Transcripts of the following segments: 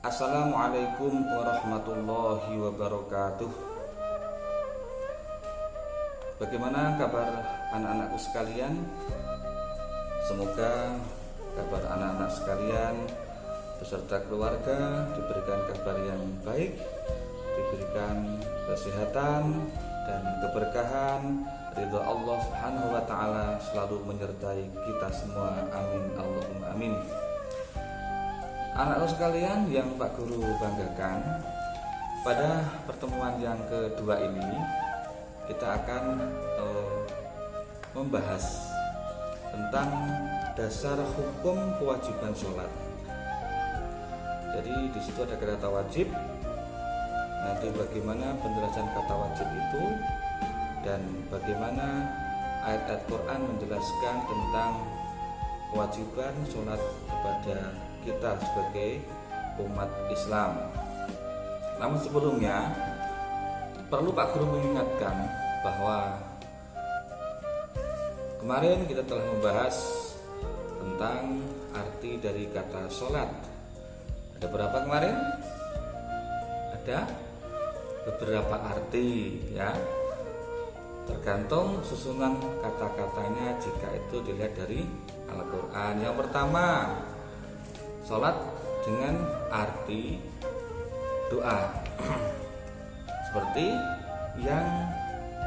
Assalamualaikum warahmatullahi wabarakatuh. Bagaimana kabar anak-anakku sekalian? Semoga kabar anak-anak sekalian beserta keluarga diberikan kabar yang baik, diberikan kesehatan dan keberkahan. Ridha Allah Subhanahu wa taala selalu menyertai kita semua. Amin Allahumma amin. Anak-anak sekalian yang Pak Guru banggakan, pada pertemuan yang kedua ini kita akan membahas tentang dasar hukum kewajiban sholat. Jadi di situ ada kata wajib. Nanti bagaimana penjelasan kata wajib itu dan bagaimana ayat-ayat Quran menjelaskan tentang kewajiban sholat kepada kita sebagai umat Islam. Namun sebelumnya perlu Pak Guru mengingatkan bahwa kemarin kita telah membahas tentang arti dari kata sholat. Ada berapa kemarin? Ada beberapa arti ya. Tergantung susunan kata-katanya jika itu dilihat dari Al-Quran. Yang pertama, sholat dengan arti doa seperti yang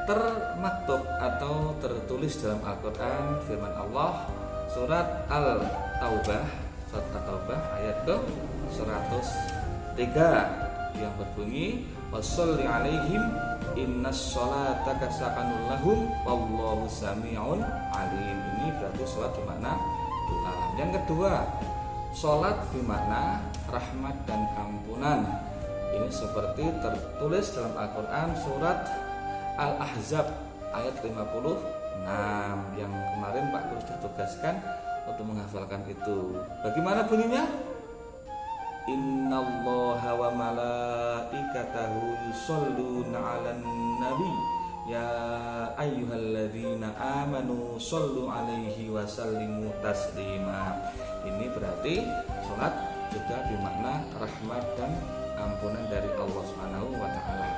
termaktub atau tertulis dalam Al-Quran, firman Allah surat Al-Taubah, ayat ke-103 yang berbunyi washolli alaihim innas sholata sakanul lahum wallahu sami'un alim. Ini berarti sholat bermakna doa. Yang kedua, sholat bermakna rahmat dan ampunan. Ini seperti tertulis dalam Al-Quran surat Al-Ahzab ayat 56 yang kemarin Pak Guru sudah tugaskan untuk menghafalkan itu. Bagaimana bunyinya? Innallaha wa malaikatahu yusholluna 'alan nabi ya ayyuhalladzina amanu shollu 'alaihi wa sallimu taslima. Ini berarti sholat juga bermakna rahmat dan ampunan dari Allah Subhanahu wa taala.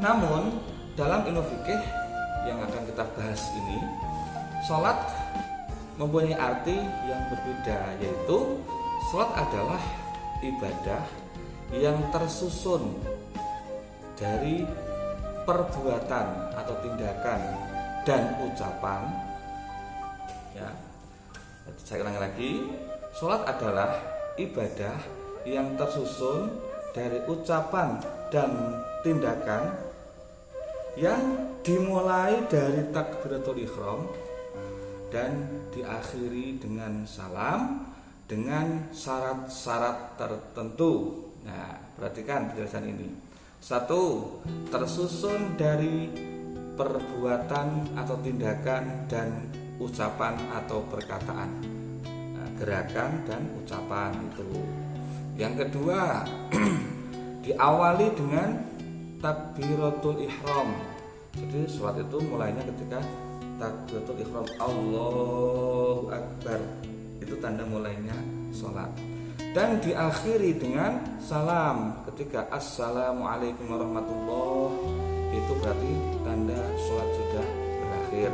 Namun dalam ilmu fikih yang akan kita bahas ini, sholat mempunyai arti yang berbeda, yaitu sholat adalah ibadah yang tersusun dari perbuatan atau tindakan dan ucapan. Ya, saya ulangi lagi, sholat adalah ibadah yang tersusun dari ucapan dan tindakan yang dimulai dari takbiratul ihram dan diakhiri dengan salam dengan syarat-syarat tertentu. Nah, perhatikan penjelasan ini. 1. Tersusun dari perbuatan atau tindakan dan ucapan atau perkataan. Nah, gerakan dan ucapan itu. Yang kedua, diawali dengan takbiratul ihram. Jadi sholat itu mulainya ketika takbiratul ihram, Allahu Akbar. Itu tanda mulainya sholat. Dan diakhiri dengan salam ketika Assalamualaikum warahmatullahi. Itu berarti tanda sholat sudah berakhir.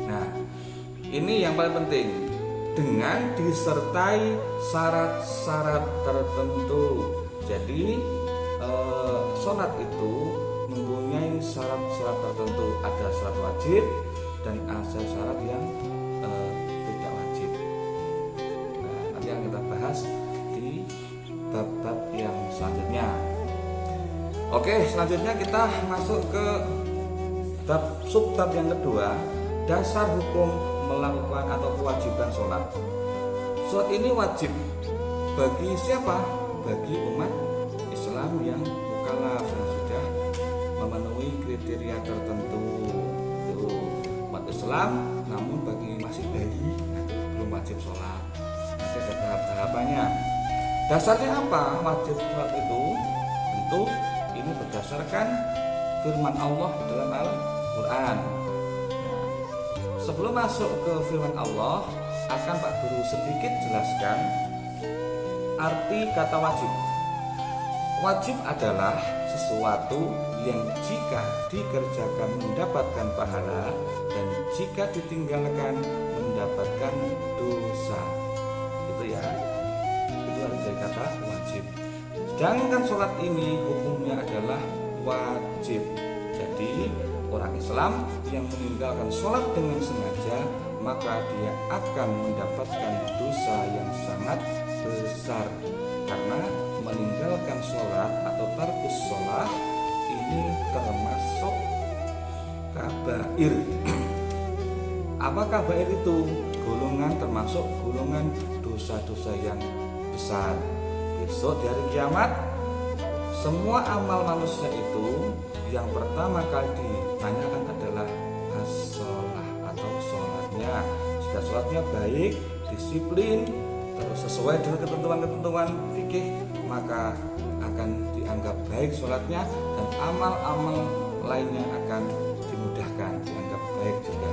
Nah, ini yang paling penting, dengan disertai syarat-syarat tertentu. Jadi sholat itu mempunyai syarat-syarat tertentu. Ada syarat wajib dan ada syarat yang tidak wajib. Nah, nanti yang kita bahas di bab-bab yang selanjutnya. Oke, selanjutnya kita masuk ke subbab yang kedua, dasar hukum melakukan atau kewajiban sholat. Sholat ini wajib bagi siapa? Bagi umat Islam yang mukallaf, yang sudah memenuhi kriteria tertentu. Itu umat Islam, namun bagi masih bayi belum wajib sholat. Nanti ada tahap-tahapannya. Dasarnya apa wajib sholat itu? Tentu ini berdasarkan firman Allah di dalam Al-Quran. Sebelum masuk ke firman Allah, akan Pak Guru sedikit jelaskan arti kata wajib. Wajib adalah sesuatu yang jika dikerjakan mendapatkan pahala dan jika ditinggalkan mendapatkan dosa. Itu ya. Itu arti kata wajib. Sedangkan sholat ini hukumnya adalah wajib. Jadi orang Islam yang meninggalkan sholat dengan sengaja, maka dia akan mendapatkan dosa yang sangat besar. Karena meninggalkan sholat atau tarkus sholat ini termasuk kabair. Apa kabair itu? Termasuk golongan dosa-dosa yang besar. Besok di hari kiamat, semua amal manusia itu yang pertama kali ditanyakan adalah as-sholah atau sholatnya. Jika sholatnya baik, disiplin, terus sesuai dengan ketentuan-ketentuan fikih, maka akan dianggap baik sholatnya dan amal-amal lainnya akan dimudahkan, dianggap baik juga.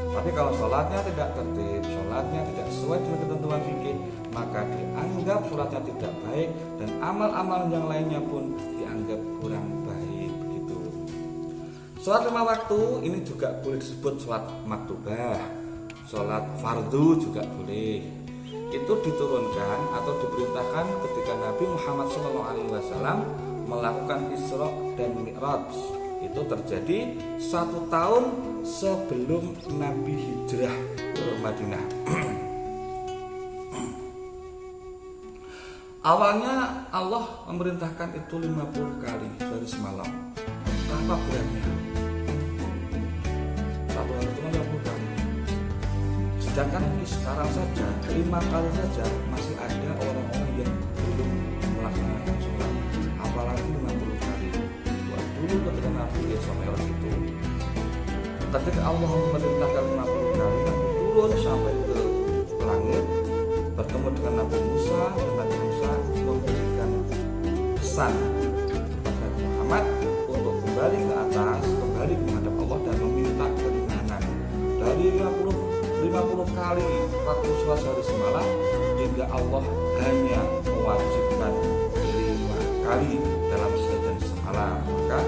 Tapi kalau sholatnya tidak tertib, sholatnya tidak sesuai dengan ketentuan fikih, maka dianggap sholatnya tidak baik dan amal-amal yang lainnya pun dianggap kurang baik. Begitu. Sholat 5 waktu ini juga boleh disebut sholat maktubah, sholat fardu juga boleh. Itu diturunkan atau diperintahkan ketika Nabi Muhammad SAW melakukan Isra dan Mi'raj. Itu terjadi 1 tahun sebelum Nabi hijrah ke Madinah. Awalnya Allah memerintahkan itu 50 kali dari semalam. Tanpa beratnya. 1 hari itu 50 kali. Sedangkan sekarang saja 5 kali saja masih ada orang-orang yang belum melaksanakan sholat, apalagi 50 kali. Dulu ketika Nabi Ismail itu, ketika Allah memerintahkan 50 kali, Nabi turun sampai ke langit, bertemu dengan Nabi Musa, dan Nabi Musa memberikan pesan kepada Muhammad untuk kembali ke atas, kembali menghadap Allah dan meminta keringanan. Dari 50 kali waktu sholat sehari semalam hingga Allah hanya mewajibkan 5 kali dalam sehari dan semalam, maka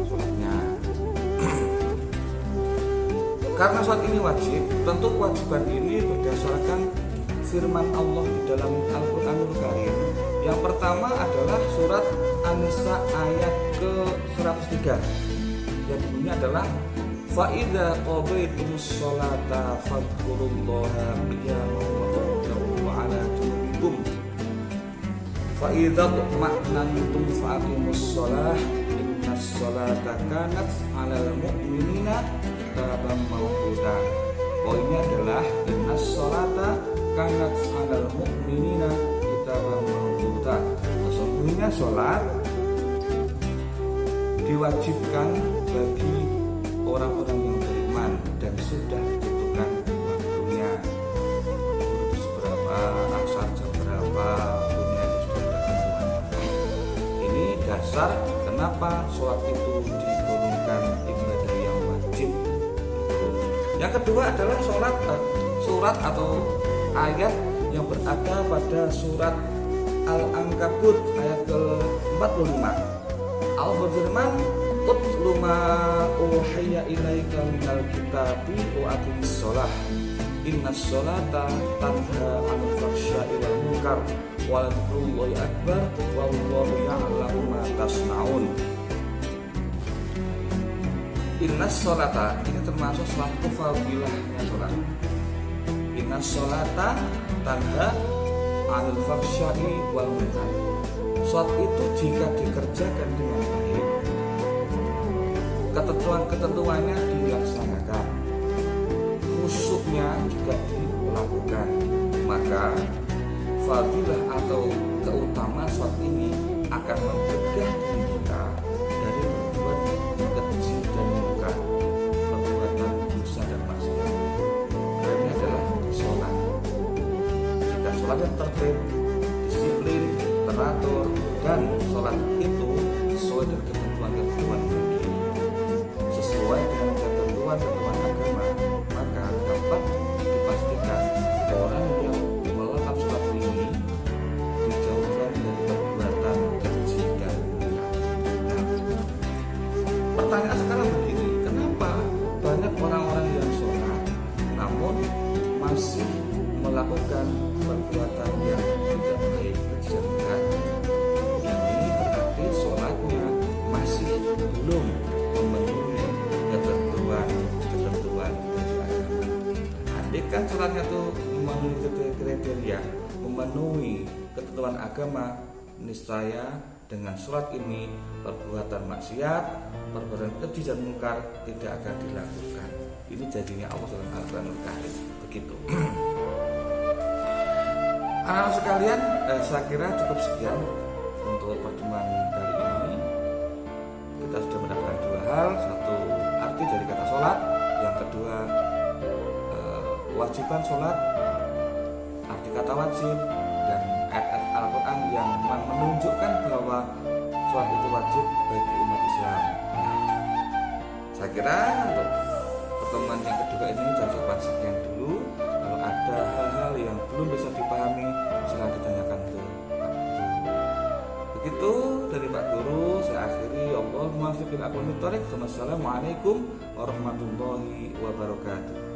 sholatnya. Karena sholat ini wajib, tentu kewajiban ini berdasarkan firman Allah di dalam Al-Quranul Karim. Yang pertama adalah surat An-Nisa ayat ke-103 yang bunyinya adalah فَإِذَا قَضَيْتُمُ الصَّلَاةَ فَاذْكُرُوا اللَّهَ قِيَامًا وَقُعُودًا وَعَلَى جُنُوبِكُمْ فَإِذَا اطْمَأْنَنْتُمْ فَأَقِيمُوا الصَّلَاةَ إِنَّ الصَّلَاةَ كَانَتْ عَلَى الْمُؤْمِنِينَ كِتَابًا مَوْقُوتًا. Poinnya adalah inna sholata kanat 'alal mu'minina kitaban mawquta. Sesungguhnya sholat diwajibkan bagi orang-orang yang beriman dan sudah ditentukan waktunya. Seberapa asar jam berapa waktunya itu sudah ada ketentuannya. Ini dasar kenapa sholat itu digolongkan ibadah yang wajib. Yang kedua adalah surat atau ayat yang berada pada surat Al-Ankabut ayat ke-45. Allah berfirman, "Utlu ma uhiya ilaika minal kitabi wa aqimis shalah. Innas sholata tanha 'anil fahsya'i wal munkar wa dzikrullahi akbar wallahu ya'lamu ma tasna'un." Innas sholata ini termasuk suatu fadilahnya sholat. Innas sholata tanha 'anil fahsya'i wal munkar. Sholat itu jika dikerjakan dengan baik, ketentuan-ketentuannya dilaksanakan, khusyuknya juga dilakukan, maka fadilah atau keutamaan sholat ini akan mencegah diri kita dari berbuat keji dan munkar, perbuatan dosa dan maksiat. Ini adalah sholat. Jika sholatnya tertib, disiplin, teratur, dan sholat itu sesuai dengan ketentuan-ketentuan fikih, sesuai dengan ketentuan agama, maka dapat dipastikan orang yang melakukan sholat pastikan sholatnya tuh memenuhi kriteria, memenuhi ketentuan agama, niscaya dengan sholat ini perbuatan maksiat, perbuatan keji dan mungkar tidak akan dilakukan. Ini janjinya Allah dalam Al-Qur'anul Karim. Begitu. Anak-anak sekalian, saya kira cukup sekian untuk pertemuan kali ini. Kita sudah mendapatkan dua hal, satu arti dari kata sholat, yang kedua kewajiban sholat, arti kata wajib, dan ayat-ayat Al-Quran yang menunjukkan bahwa sholat itu wajib bagi umat Islam. Saya kira untuk pertemuan yang kedua ini saya sekian dulu. Kalau ada hal-hal yang belum bisa dipahami, silakan ditanyakan ke Pak Guru. Begitu dari Pak Guru, saya akhiri. Allahumma fiqil aqwamit thoriq. Wassalamualaikum warahmatullahi wabarakatuh.